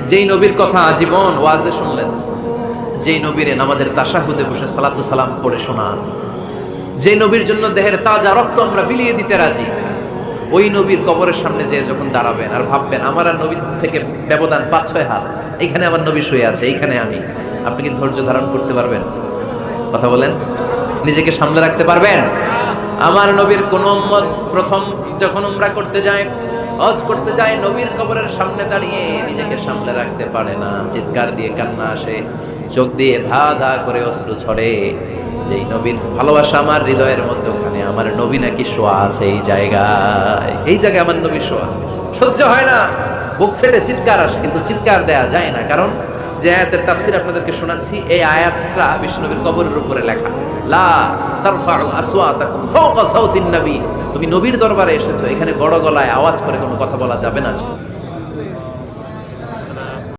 যেই নবীর কথা আজীবন ওয়াজে শুনলেন, যেই নবীরে নামাজের তাশাহুদে বসে সালাতু সালাম পড়ে শোনান, যে নবীর জন্য দেহের তাজা রক্ত আমরা বিলিয়ে দিতে রাজি, ওই নবীর কবরের সামনে যে যখন দাঁড়াবেন আর ভাববেন আমার আর নবীর থেকে ব্যবধান 5-6 হাত, এইখানে আমার নবী শুয়ে আছে, এইখানে আমি, আপনি কি ধৈর্য ধারণ করতে পারবেন? কথা বলেন, নিজেকে সামলে রাখতে পারবেন? আমার নবীর কোন উম্মত প্রথম যখন উমরা করতে যায়, হজ করতে যায়, নবীর কবরের সামনে দাঁড়িয়ে নিজেকে সামলে রাখতে পারে না, চিৎকার দিয়ে কান্না আসে, চোখ দিয়ে ধা ধা করে অশ্রু ঝরে। যেই নবীর ভালোবাসা আমার হৃদয়ের মধ্যে, ওখানে আমার নবী নাকি শোয়া আছে এই জায়গায়, এই জায়গায় আমার নবী শোয়া। সহ্য হয় না, বুক ফেটে চিৎকার আসে, কিন্তু চিৎকার দেয়া যায় না, কারণ যে আয়াতের তাফসীর আপনাদেরকে শোনাচ্ছি, এই আয়াতটা বিশ্বনবীর কবরের উপরে লেখা, লা তারফাউ আসওয়াতাকুম ফাওকা সাউতিন নবী। তুমি নবীর দরবারে এসেছো, এখানে বড় গলায় আওয়াজ করে কোনো কথা বলা যাবে না।